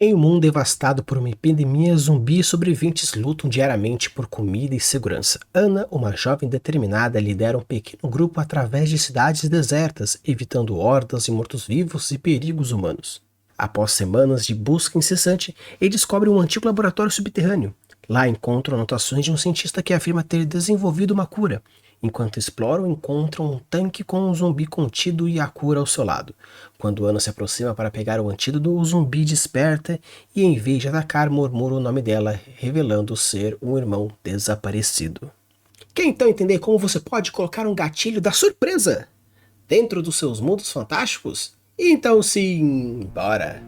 Em um mundo devastado por uma epidemia, zumbis sobreviventes lutam diariamente por comida e segurança. Ana, uma jovem determinada, lidera um pequeno grupo através de cidades desertas, evitando hordas de mortos-vivos e perigos humanos. Após semanas de busca incessante, ele descobre um antigo laboratório subterrâneo. Lá encontram anotações de um cientista que afirma ter desenvolvido uma cura. Enquanto exploram, encontram um tanque com um zumbi contido e a cura ao seu lado. Quando Ana se aproxima para pegar o antídoto, o zumbi desperta e, em vez de atacar, murmura o nome dela, revelando ser um irmão desaparecido. Quer então entender como você pode colocar um gatilho da surpresa dentro dos seus mundos fantásticos? Então sim, bora!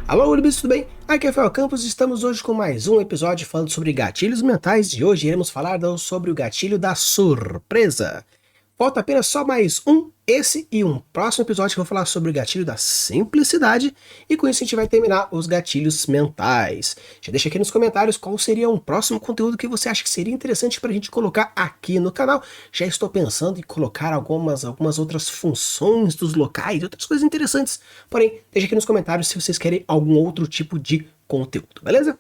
Alô, Urbis, tudo bem? Aqui é Rafael Campos e estamos hoje com mais um episódio falando sobre gatilhos mentais e hoje iremos falar sobre o gatilho da surpresa. Falta apenas só mais esse e um próximo episódio que eu vou falar sobre o gatilho da simplicidade e com isso a gente vai terminar os gatilhos mentais. Já deixa aqui nos comentários qual seria um próximo conteúdo que você acha que seria interessante para a gente colocar aqui no canal. Já estou pensando em colocar algumas outras funções dos locais e outras coisas interessantes. Porém, deixa aqui nos comentários se vocês querem algum outro tipo de conteúdo, beleza?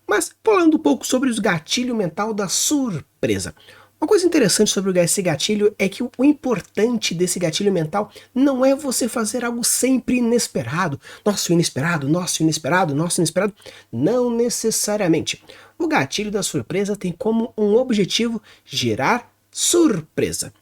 Mas falando um pouco sobre o gatilho mental da surpresa. Uma coisa interessante sobre esse gatilho é que o importante desse gatilho mental não é você fazer algo sempre inesperado. Nossa, inesperado, nossa, inesperado, nossa, inesperado. Não necessariamente. O gatilho da surpresa tem como um objetivo gerar surpresa.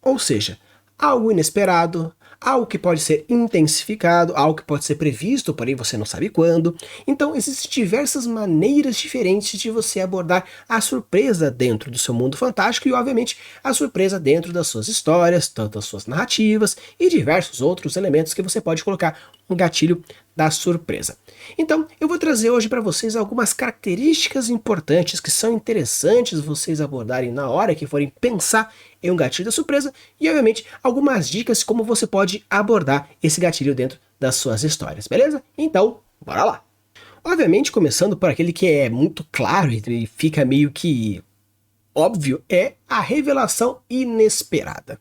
Ou seja, algo inesperado, algo que pode ser intensificado, algo que pode ser previsto, porém você não sabe quando. Então existem diversas maneiras diferentes de você abordar a surpresa dentro do seu mundo fantástico e, obviamente, a surpresa dentro das suas histórias, tanto as suas narrativas e diversos outros elementos que você pode colocar no gatilho da surpresa. Então, eu vou trazer hoje para vocês algumas características importantes que são interessantes vocês abordarem na hora que forem pensar em um gatilho da surpresa e, obviamente, algumas dicas de como você pode abordar esse gatilho dentro das suas histórias, beleza? Então, bora lá! Obviamente, começando por aquele que é muito claro e fica meio que óbvio, é a revelação inesperada.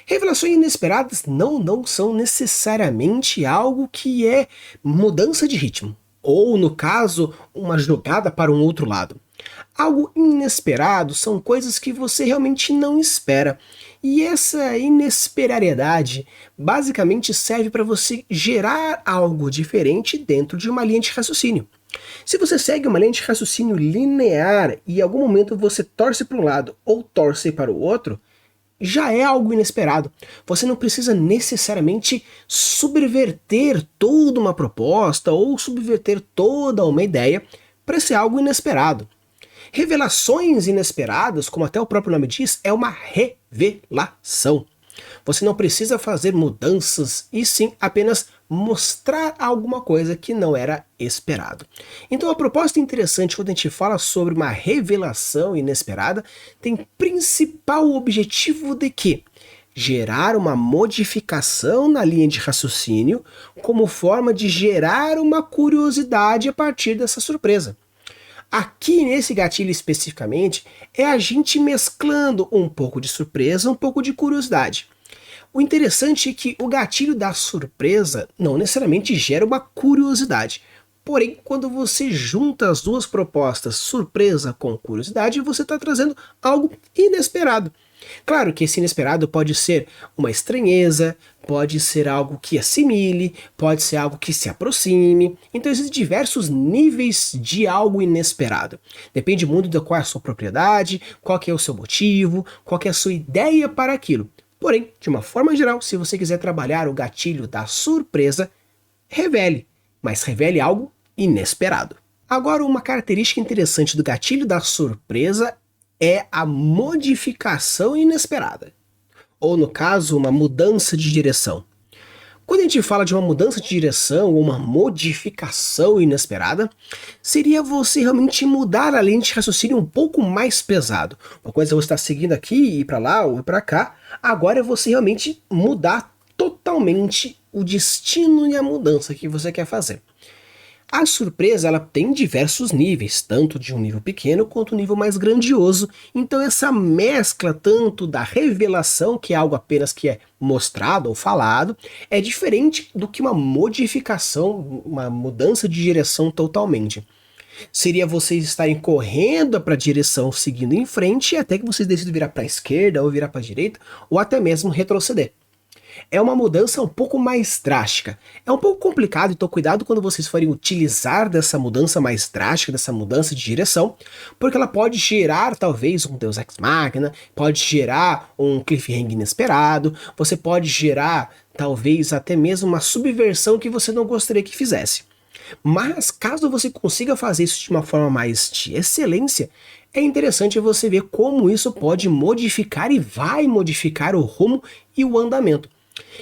Revelações inesperadas não são necessariamente algo que é mudança de ritmo, ou no caso, uma jogada para um outro lado. Algo inesperado são coisas que você realmente não espera. E essa inesperariedade basicamente serve para você gerar algo diferente dentro de uma linha de raciocínio. Se você segue uma linha de raciocínio linear e em algum momento você torce para um lado ou torce para o outro, já é algo inesperado. Você não precisa necessariamente subverter toda uma proposta ou subverter toda uma ideia para ser algo inesperado. Revelações inesperadas, como até o próprio nome diz, é uma revelação. Você não precisa fazer mudanças e sim apenas mostrar alguma coisa que não era esperado. Então a proposta interessante quando a gente fala sobre uma revelação inesperada tem principal objetivo de que gerar uma modificação na linha de raciocínio como forma de gerar uma curiosidade a partir dessa surpresa. Aqui nesse gatilho especificamente é a gente mesclando um pouco de surpresa, um pouco de curiosidade. O interessante é que o gatilho da surpresa não necessariamente gera uma curiosidade. Porém, quando você junta as duas propostas, surpresa com curiosidade, você está trazendo algo inesperado. Claro que esse inesperado pode ser uma estranheza, pode ser algo que assimile, pode ser algo que se aproxime. Então existem diversos níveis de algo inesperado. Depende muito de qual é a sua propriedade, qual que é o seu motivo, qual que é a sua ideia para aquilo. Porém, de uma forma geral, se você quiser trabalhar o gatilho da surpresa, revele, mas revele algo inesperado. Agora, uma característica interessante do gatilho da surpresa é a modificação inesperada, ou no caso, uma mudança de direção. Quando a gente fala de uma mudança de direção ou uma modificação inesperada, seria você realmente mudar a linha de raciocínio um pouco mais pesado. Uma coisa é você estar seguindo aqui, ir para lá ou ir para cá, agora é você realmente mudar totalmente o destino e a mudança que você quer fazer. A surpresa, ela tem diversos níveis, tanto de um nível pequeno quanto um nível mais grandioso. Então essa mescla tanto da revelação, que é algo apenas que é mostrado ou falado, é diferente do que uma modificação, uma mudança de direção totalmente. Seria vocês estarem correndo para a direção, seguindo em frente, até que vocês decidam virar para a esquerda ou virar para a direita, ou até mesmo retroceder. É uma mudança um pouco mais drástica. É um pouco complicado, então cuidado quando vocês forem utilizar dessa mudança mais drástica, dessa mudança de direção, porque ela pode gerar talvez um Deus Ex Machina, pode gerar um cliffhanger inesperado, você pode gerar talvez até mesmo uma subversão que você não gostaria que fizesse. Mas caso você consiga fazer isso de uma forma mais de excelência, é interessante você ver como isso pode modificar e vai modificar o rumo e o andamento.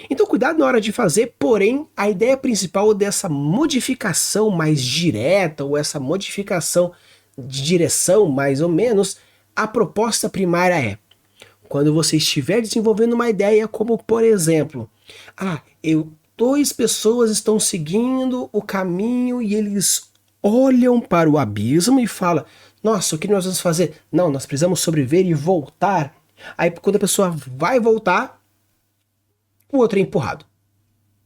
Então cuidado na hora de fazer, porém a ideia principal dessa modificação mais direta ou essa modificação de direção mais ou menos, a proposta primária é: quando você estiver desenvolvendo uma ideia como por exemplo, duas pessoas estão seguindo o caminho e eles olham para o abismo e falam: nossa, o que nós vamos fazer? Não, nós precisamos sobreviver e voltar. Aí quando a pessoa vai voltar, o outro é empurrado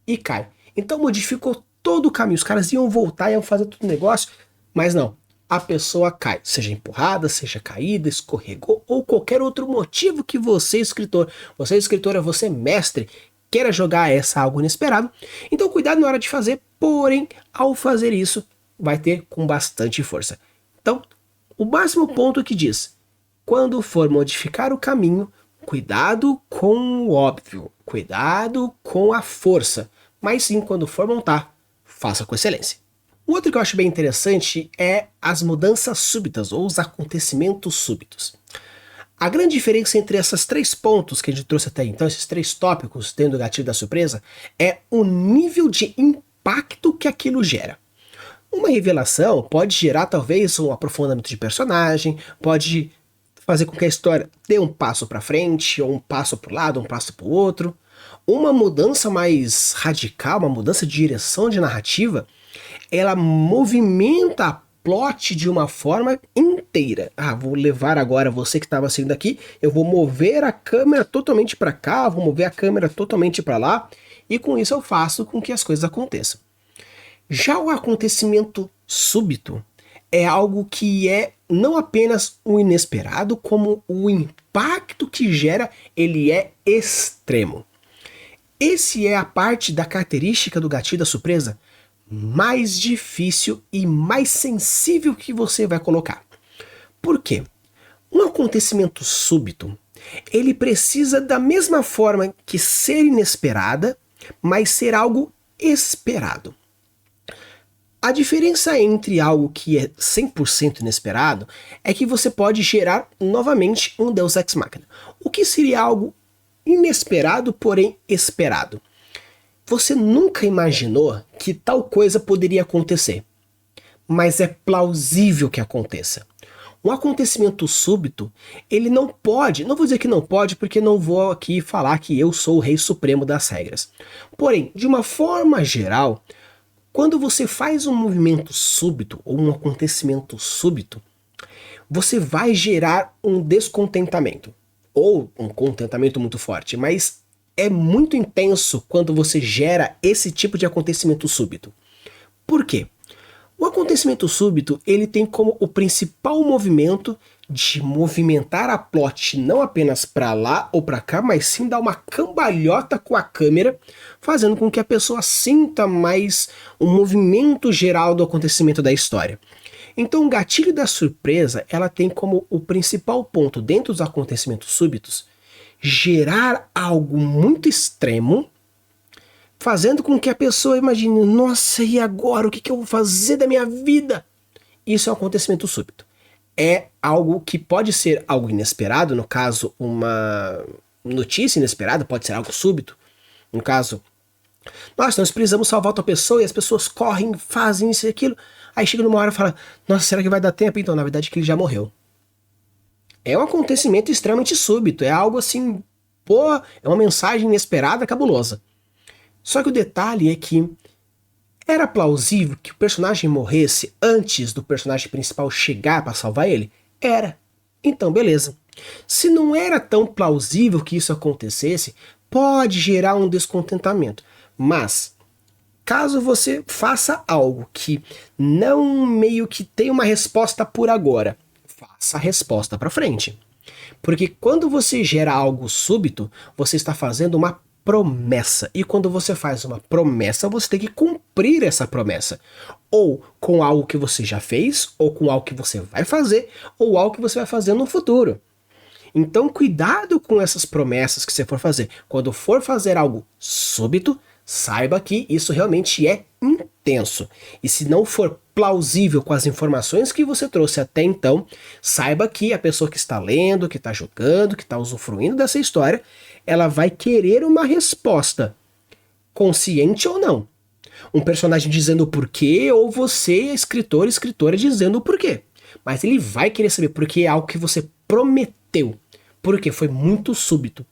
e cai. Então modificou todo o caminho. Os caras iam voltar, iam fazer todo o negócio, mas não. A pessoa cai, seja empurrada, seja caída, escorregou ou qualquer outro motivo que você, escritor, você mestre, queira jogar essa algo inesperado. Então cuidado na hora de fazer, porém ao fazer isso vai ter com bastante força. Então o máximo ponto que diz: quando for modificar o caminho, cuidado com o óbvio, cuidado com a força, mas sim quando for montar, faça com excelência. O outro que eu acho bem interessante é as mudanças súbitas ou os acontecimentos súbitos. A grande diferença entre esses 3 pontos que a gente trouxe até então, esses 3 tópicos dentro do gatilho da surpresa, é o nível de impacto que aquilo gera. Uma revelação pode gerar talvez um aprofundamento de personagem, pode fazer com que a história dê um passo para frente, ou um passo para o lado, um passo para o outro. Uma mudança mais radical, uma mudança de direção de narrativa, ela movimenta a plot de uma forma inteira. Vou levar agora você que estava assistindo aqui, eu vou mover a câmera totalmente para cá, vou mover a câmera totalmente para lá, e com isso eu faço com que as coisas aconteçam. Já o acontecimento súbito é algo que é não apenas o inesperado, como o impacto que gera, ele é extremo. Esse é a parte da característica do gatilho da surpresa mais difícil e mais sensível que você vai colocar. Por quê? Um acontecimento súbito, ele precisa da mesma forma que ser inesperada, mas ser algo esperado. A diferença entre algo que é 100% inesperado é que você pode gerar novamente um Deus Ex Machina. O que seria algo inesperado, porém esperado? Você nunca imaginou que tal coisa poderia acontecer, mas é plausível que aconteça. Um acontecimento súbito, ele não pode, não vou dizer que não pode, porque não vou aqui falar que eu sou o rei supremo das regras. Porém, de uma forma geral, quando você faz um movimento súbito ou um acontecimento súbito, você vai gerar um descontentamento ou um contentamento muito forte, mas é muito intenso quando você gera esse tipo de acontecimento súbito. Por quê? O acontecimento súbito, ele tem como o principal movimento de movimentar a plot não apenas para lá ou para cá, mas sim dar uma cambalhota com a câmera, fazendo com que a pessoa sinta mais o movimento geral do acontecimento da história. Então o gatilho da surpresa, ela tem como o principal ponto dentro dos acontecimentos súbitos, gerar algo muito extremo, fazendo com que a pessoa imagine: nossa, e agora? O que eu vou fazer da minha vida? Isso é um acontecimento súbito. É algo que pode ser algo inesperado, no caso, uma notícia inesperada, pode ser algo súbito. No caso, nossa, nós precisamos salvar outra pessoa e as pessoas correm, fazem isso e aquilo. Aí chega numa hora e fala: nossa, será que vai dar tempo? Então, na verdade, que ele já morreu. É um acontecimento extremamente súbito, é algo assim, é uma mensagem inesperada, cabulosa. Só que o detalhe é que Era plausível que o personagem morresse antes do personagem principal chegar para salvar ele? Era. Então, beleza. Se não era tão plausível que isso acontecesse, pode gerar um descontentamento. Mas, caso você faça algo que não meio que tem uma resposta por agora, faça a resposta para frente. Porque quando você gera algo súbito, você está fazendo uma promessa. E quando você faz uma promessa, você tem que cumprir essa promessa. Ou com algo que você já fez, ou com algo que você vai fazer, ou algo que você vai fazer no futuro. Então, cuidado com essas promessas que você for fazer. Quando for fazer algo súbito, saiba que isso realmente é intenso. E se não for plausível com as informações que você trouxe até então, saiba que a pessoa que está lendo, que está jogando, que está usufruindo dessa história, ela vai querer uma resposta, consciente ou não. Um personagem dizendo o porquê, ou você, escritor, escritora, dizendo o porquê. Mas ele vai querer saber porque é algo que você prometeu. Porque foi muito súbito.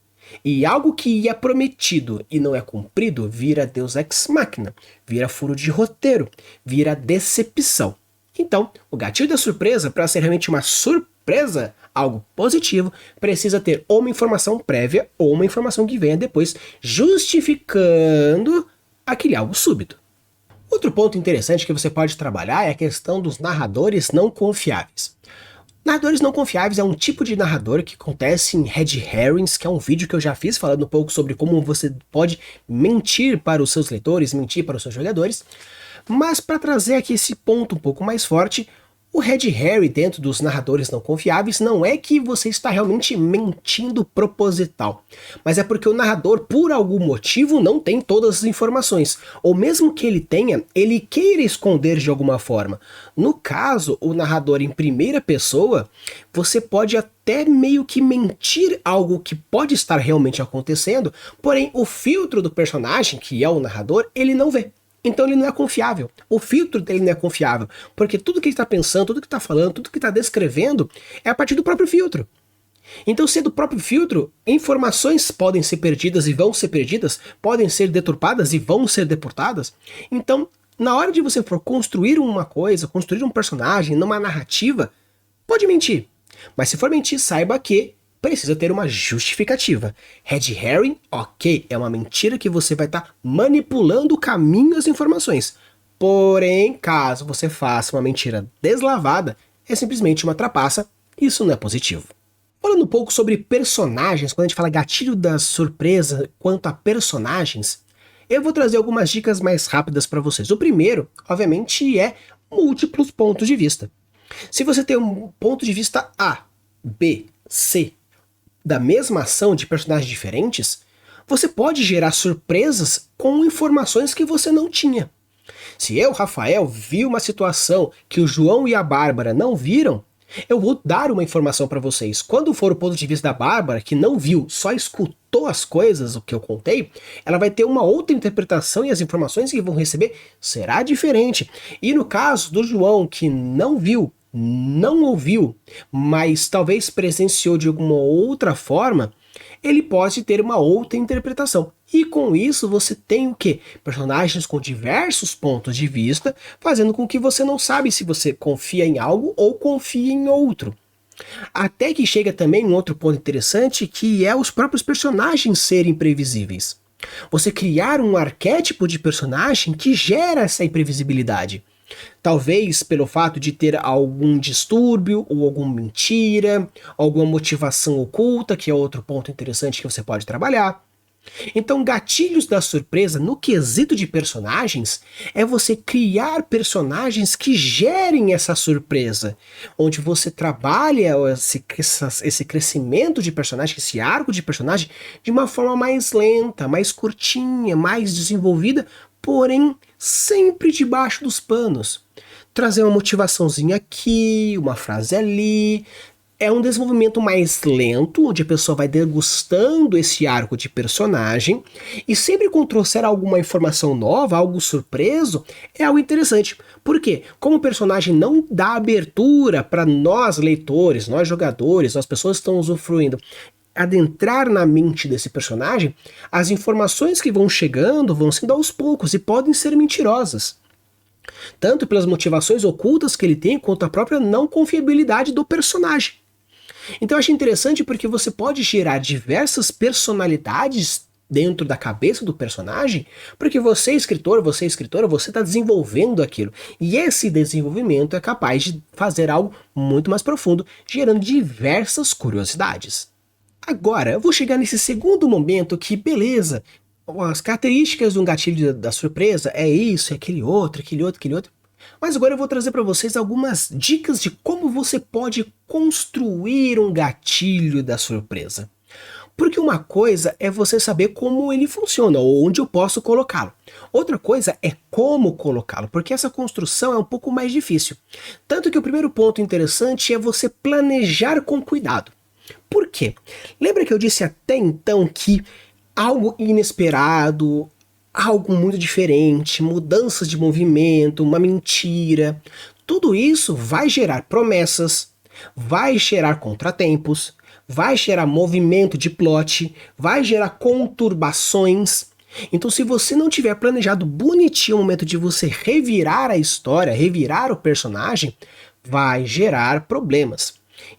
E algo que é prometido e não é cumprido vira Deus Ex Machina, vira furo de roteiro, vira decepção. Então, o gatilho da surpresa, para ser realmente uma surpresa, algo positivo, precisa ter ou uma informação prévia ou uma informação que venha depois justificando aquele algo súbito. Outro ponto interessante que você pode trabalhar é a questão dos narradores não confiáveis. Narradores não confiáveis é um tipo de narrador que acontece em Red Herrings, que é um vídeo que eu já fiz falando um pouco sobre como você pode mentir para os seus leitores, mentir para os seus jogadores. Mas para trazer aqui esse ponto um pouco mais forte, o Red Herring dentro dos narradores não confiáveis não é que você está realmente mentindo proposital, mas é porque o narrador, por algum motivo, não tem todas as informações, ou mesmo que ele tenha, ele queira esconder de alguma forma. No caso, o narrador em primeira pessoa, você pode até meio que mentir algo que pode estar realmente acontecendo, porém o filtro do personagem, que é o narrador, ele não vê. Então ele não é confiável. O filtro dele não é confiável. Porque tudo que ele está pensando, tudo que está falando, tudo que está descrevendo é a partir do próprio filtro. Então, sendo o próprio filtro, informações podem ser perdidas e vão ser perdidas, podem ser deturpadas e vão ser deportadas. Então, na hora de você for construir uma coisa, construir um personagem, numa narrativa, pode mentir. Mas se for mentir, saiba que precisa ter uma justificativa. Red Herring, ok, é uma mentira que você vai estar manipulando o caminho das informações. Porém, caso você faça uma mentira deslavada, é simplesmente uma trapaça, isso não é positivo. Falando um pouco sobre personagens, quando a gente fala gatilho da surpresa quanto a personagens, eu vou trazer algumas dicas mais rápidas para vocês. O primeiro, obviamente, é múltiplos pontos de vista. Se você tem um ponto de vista A, B, C, da mesma ação de personagens diferentes, você pode gerar surpresas com informações que você não tinha. Se eu, Rafael, vi uma situação que o João e a Bárbara não viram, eu vou dar uma informação para vocês. Quando for o ponto de vista da Bárbara, que não viu, só escutou as coisas, o que eu contei, ela vai ter uma outra interpretação e as informações que vão receber será diferente. E no caso do João, que não viu, não ouviu, mas talvez presenciou de alguma outra forma, ele pode ter uma outra interpretação. E com isso você tem o quê? Personagens com diversos pontos de vista, fazendo com que você não sabe se você confia em algo ou confia em outro. Até que chega também um outro ponto interessante, que é os próprios personagens serem previsíveis. Você criar um arquétipo de personagem que gera essa imprevisibilidade. Talvez pelo fato de ter algum distúrbio, ou alguma mentira, alguma motivação oculta, que é outro ponto interessante que você pode trabalhar. Então, gatilhos da surpresa no quesito de personagens é você criar personagens que gerem essa surpresa, onde você trabalha esse crescimento de personagem, esse arco de personagem, de uma forma mais lenta, mais curtinha, mais desenvolvida, porém sempre debaixo dos panos. Trazer uma motivaçãozinha aqui, uma frase ali. É um desenvolvimento mais lento, onde a pessoa vai degustando esse arco de personagem, e sempre quando trouxer alguma informação nova, algo surpreso, é algo interessante. Por quê? Como o personagem não dá abertura para nós leitores, nós jogadores, as pessoas que estão usufruindo, adentrar na mente desse personagem, as informações que vão chegando vão sendo aos poucos e podem ser mentirosas. tanto pelas motivações ocultas que ele tem, quanto a própria não confiabilidade do personagem. Então eu acho interessante porque você pode gerar diversas personalidades dentro da cabeça do personagem, porque você, escritor, você, escritora, você está desenvolvendo aquilo. E esse desenvolvimento é capaz de fazer algo muito mais profundo, gerando diversas curiosidades. Agora, eu vou chegar nesse segundo momento que, beleza, as características de um gatilho da surpresa é isso, é aquele outro, aquele outro, aquele outro. Mas agora eu vou trazer para vocês algumas dicas de como você pode construir um gatilho da surpresa. Porque uma coisa é você saber como ele funciona, ou onde eu posso colocá-lo. Outra coisa é como colocá-lo, porque essa construção é um pouco mais difícil. Tanto que o primeiro ponto interessante é você planejar com cuidado. Por quê? Lembra que eu disse até então que algo inesperado, algo muito diferente, mudanças de movimento, uma mentira, tudo isso vai gerar promessas, vai gerar contratempos, vai gerar movimento de plot, vai gerar conturbações. Então, se você não tiver planejado bonitinho o momento de você revirar a história, revirar o personagem, vai gerar problemas.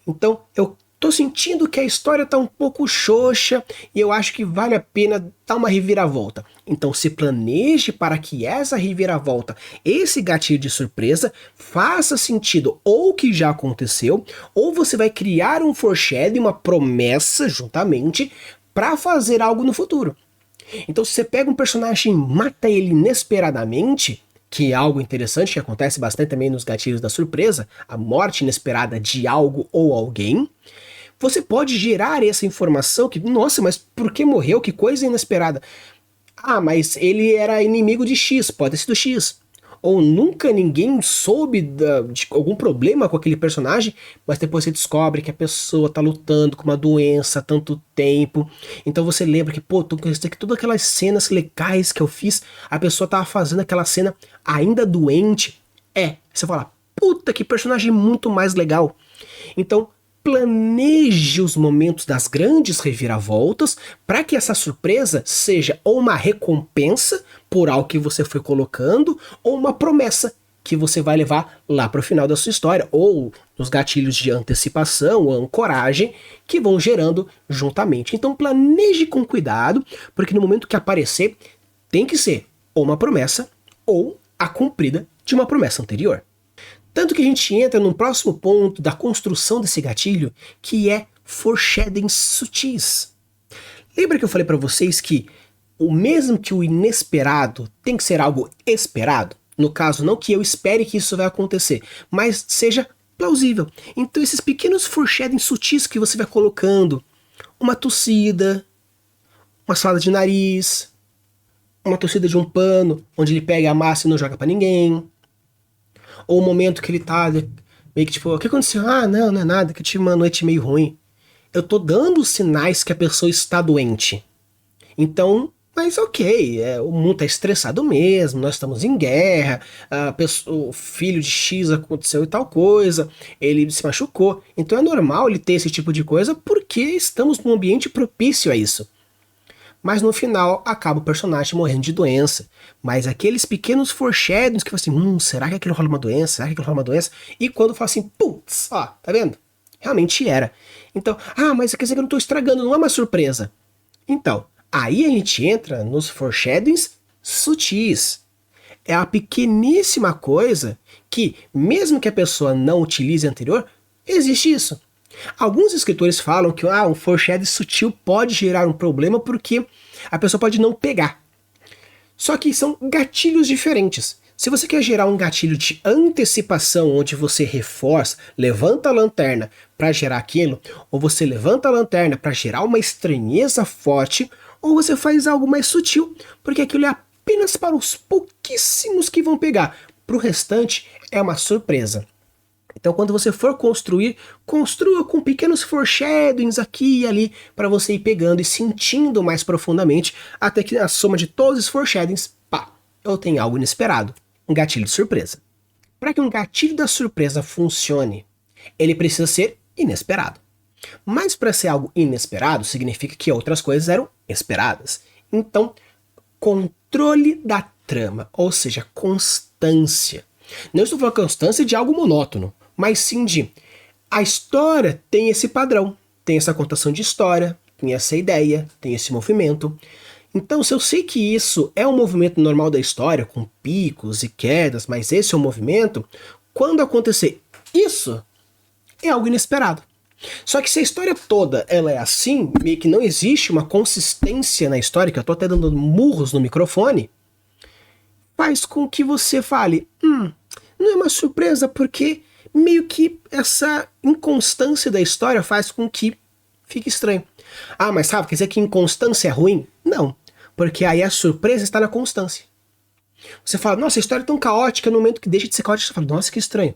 Então, eu tô sentindo que a história tá um pouco xoxa e eu acho que vale a pena dar uma reviravolta. Então se planeje para que essa reviravolta, esse gatilho de surpresa, faça sentido ou que já aconteceu, ou você vai criar um foreshadowing, uma promessa juntamente para fazer algo no futuro. Então se você pega um personagem e mata ele inesperadamente, que é algo interessante que acontece bastante também nos gatilhos da surpresa, a morte inesperada de algo ou alguém, você pode gerar essa informação que, nossa, mas por que morreu? Que coisa inesperada. Ah, mas ele era inimigo de X, pode ter sido X. Ou nunca ninguém soube de algum problema com aquele personagem, mas depois você descobre que a pessoa tá lutando com uma doença há tanto tempo. Então você lembra que, pô, todas aquelas cenas legais que eu fiz, a pessoa tava fazendo aquela cena ainda doente. Você fala, puta, que personagem muito mais legal. Então, planeje os momentos das grandes reviravoltas para que essa surpresa seja ou uma recompensa por algo que você foi colocando, ou uma promessa que você vai levar lá para o final da sua história, ou nos gatilhos de antecipação, ancoragem, que vão gerando juntamente. Então planeje com cuidado, porque no momento que aparecer, tem que ser ou uma promessa, ou a cumprida de uma promessa anterior. Tanto que a gente entra no próximo ponto da construção desse gatilho, que é foreshadowing sutis. Lembra que eu falei para vocês que o mesmo que o inesperado tem que ser algo esperado? No caso, não que eu espere que isso vai acontecer, mas seja plausível. Então esses pequenos foreshadowing sutis que você vai colocando, uma tossida, uma salada de nariz, uma tossida de um pano, onde ele pega a massa e não joga para ninguém, ou o momento que ele tá meio que tipo, o que aconteceu? Ah, não é nada, que eu tive uma noite meio ruim. Eu tô dando sinais que a pessoa está doente. Então, mas ok, o mundo tá estressado mesmo, nós estamos em guerra, o filho de X aconteceu e tal coisa, ele se machucou. Então é normal ele ter esse tipo de coisa porque estamos num ambiente propício a isso. Mas no final acaba o personagem morrendo de doença. Mas aqueles pequenos foreshadows que assim, será que aquilo rola uma doença? Será que aquilo rola uma doença? E quando fala assim, putz, ó, tá vendo? Realmente era. Então, mas quer dizer que eu não tô estragando, não é uma surpresa. Então, aí a gente entra nos foreshadowings sutis. É a pequeníssima coisa que, mesmo que a pessoa não utilize anterior, existe isso. Alguns escritores falam que um foreshadowing sutil pode gerar um problema porque a pessoa pode não pegar. Só que são gatilhos diferentes. Se você quer gerar um gatilho de antecipação, onde você reforça, levanta a lanterna para gerar aquilo, ou você levanta a lanterna para gerar uma estranheza forte, ou você faz algo mais sutil, porque aquilo é apenas para os pouquíssimos que vão pegar. Para o restante é uma surpresa. Então quando você for construir, construa com pequenos foreshadowings aqui e ali para você ir pegando e sentindo mais profundamente, até que na soma de todos os foreshadowings, eu tenho algo inesperado, um gatilho de surpresa. Para que um gatilho da surpresa funcione, ele precisa ser inesperado. Mas para ser algo inesperado, significa que outras coisas eram esperadas. Então, controle da trama, ou seja, constância constância. Não estou falando constância de algo monótono, mas sim de a história tem esse padrão, tem essa contação de história, tem essa ideia, tem esse movimento. Então, se eu sei que isso é um movimento normal da história, com picos e quedas, mas esse é o movimento, quando acontecer isso, é algo inesperado. Só que se a história toda ela é assim, meio que não existe uma consistência na história, que eu tô até dando murros no microfone, faz com que você fale, não é uma surpresa, porque meio que essa inconstância da história faz com que fique estranho. Ah, mas sabe, quer dizer que inconstância é ruim? Não, porque aí a surpresa está na constância. Você fala, nossa, a história é tão caótica, no momento que deixa de ser caótica, você fala, nossa, que estranho.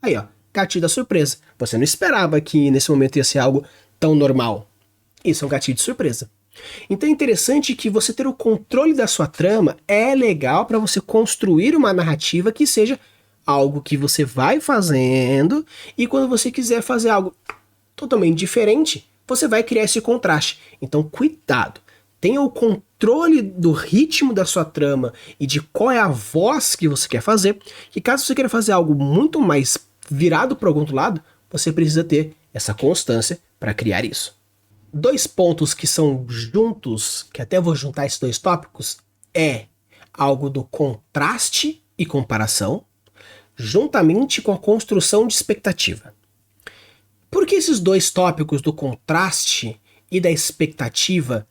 Aí, ó, gatilho da surpresa. Você não esperava que nesse momento ia ser algo tão normal. Isso é um gatilho de surpresa. Então é interessante que você ter o controle da sua trama é legal para você construir uma narrativa que seja algo que você vai fazendo, e quando você quiser fazer algo totalmente diferente, você vai criar esse contraste. Então cuidado, tenha o controle do ritmo da sua trama e de qual é a voz que você quer fazer, que caso você queira fazer algo muito mais virado para algum outro lado, você precisa ter essa constância para criar isso. 2 pontos que são juntos, que até vou juntar esses 2 tópicos, é algo do contraste e comparação, juntamente com a construção de expectativa. Por que esses 2 tópicos do contraste e da expectativa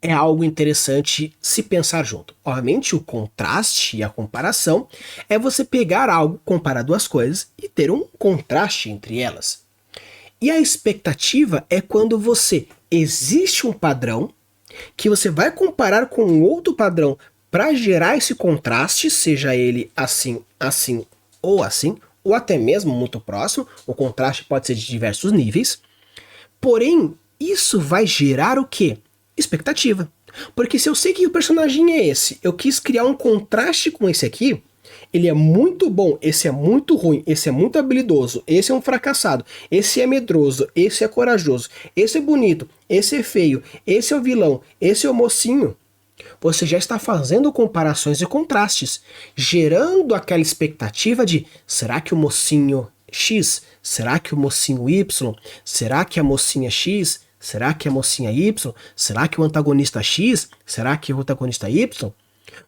é algo interessante se pensar junto? Obviamente, o contraste e a comparação é você pegar algo, comparar 2 coisas e ter um contraste entre elas. E a expectativa é quando existe um padrão que você vai comparar com outro padrão para gerar esse contraste, seja ele assim, assim, ou até mesmo muito próximo. O contraste pode ser de diversos níveis. Porém, isso vai gerar o quê? Expectativa. Porque se eu sei que o personagem é esse, eu quis criar um contraste com esse aqui, ele é muito bom, esse é muito ruim, esse é muito habilidoso, esse é um fracassado, esse é medroso, esse é corajoso, esse é bonito, esse é feio, esse é o vilão, esse é o mocinho. Você já está fazendo comparações e contrastes, gerando aquela expectativa de, será que o mocinho X? Será que o mocinho Y? Será que a mocinha X? Será que a mocinha Y? Será que o antagonista X? Será que o antagonista Y?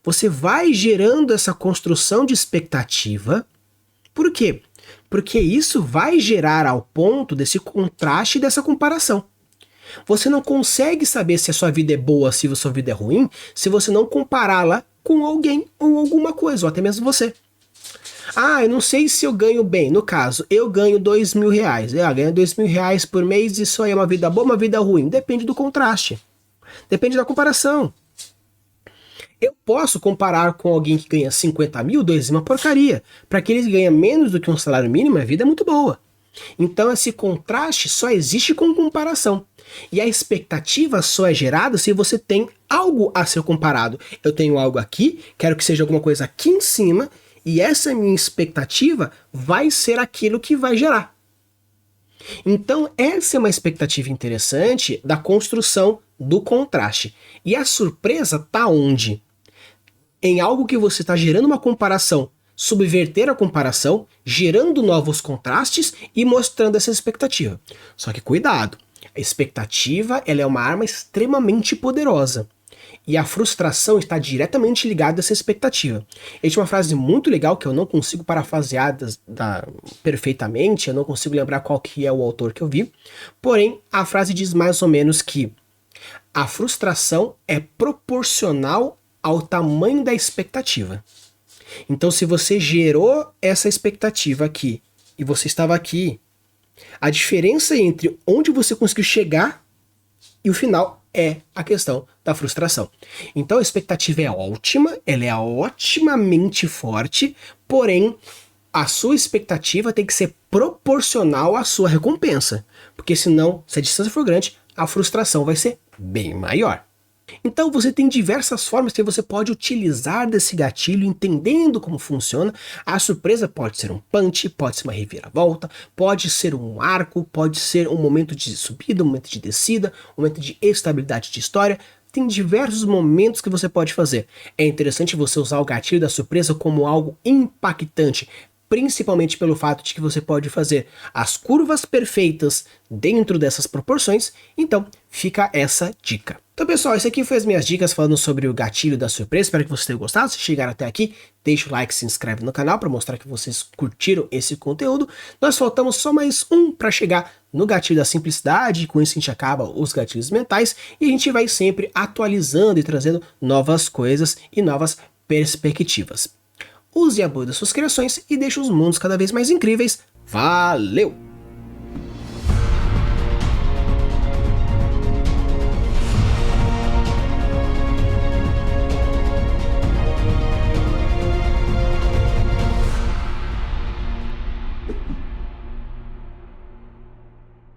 Você vai gerando essa construção de expectativa. Por quê? Porque isso vai gerar ao ponto desse contraste e dessa comparação. Você não consegue saber se a sua vida é boa, se a sua vida é ruim, se você não compará-la com alguém ou alguma coisa, ou até mesmo você. Ah, eu não sei se eu ganho bem. No caso, eu ganho R$2.000. Ganho R$2.000 por mês, isso aí é uma vida boa, uma vida ruim? Depende do contraste. Depende da comparação. Eu posso comparar com alguém que ganha 50 mil, R$2.000 é uma porcaria. Para aqueles que ganham menos do que um salário mínimo, a vida é muito boa. Então esse contraste só existe com comparação. E a expectativa só é gerada se você tem algo a ser comparado. Eu tenho algo aqui, quero que seja alguma coisa aqui em cima, e essa minha expectativa vai ser aquilo que vai gerar. Então essa é uma expectativa interessante da construção do contraste. E a surpresa está onde? Em algo que você está gerando uma comparação, subverter a comparação, gerando novos contrastes e mostrando essa expectativa. Só que cuidado, a expectativa ela é uma arma extremamente poderosa. E a frustração está diretamente ligada a essa expectativa. Existe uma frase muito legal que eu não consigo parafrasear perfeitamente, eu não consigo lembrar qual que é o autor que eu vi, porém a frase diz mais ou menos que a frustração é proporcional ao tamanho da expectativa. Então se você gerou essa expectativa aqui e você estava aqui, a diferença entre onde você conseguiu chegar e o final é a questão da frustração. Então a expectativa é ótima, ela é otimamente forte, porém a sua expectativa tem que ser proporcional à sua recompensa, porque senão, se a distância for grande, a frustração vai ser bem maior. Então você tem diversas formas que você pode utilizar desse gatilho, entendendo como funciona. A surpresa pode ser um punch, pode ser uma reviravolta, pode ser um arco, pode ser um momento de subida, um momento de descida, um momento de estabilidade de história. tem diversos momentos que você pode fazer. É interessante você usar o gatilho da surpresa como algo impactante, principalmente pelo fato de que você pode fazer as curvas perfeitas dentro dessas proporções, então fica essa dica. Então pessoal, isso aqui foi as minhas dicas falando sobre o gatilho da surpresa, espero que vocês tenham gostado. Se chegaram até aqui, deixa o like e se inscreve no canal para mostrar que vocês curtiram esse conteúdo. Nós faltamos só mais um para chegar no gatilho da simplicidade, com isso a gente acaba os gatilhos mentais e a gente vai sempre atualizando e trazendo novas coisas e novas perspectivas. Use e apoie das suas criações e deixe os mundos cada vez mais incríveis. Valeu!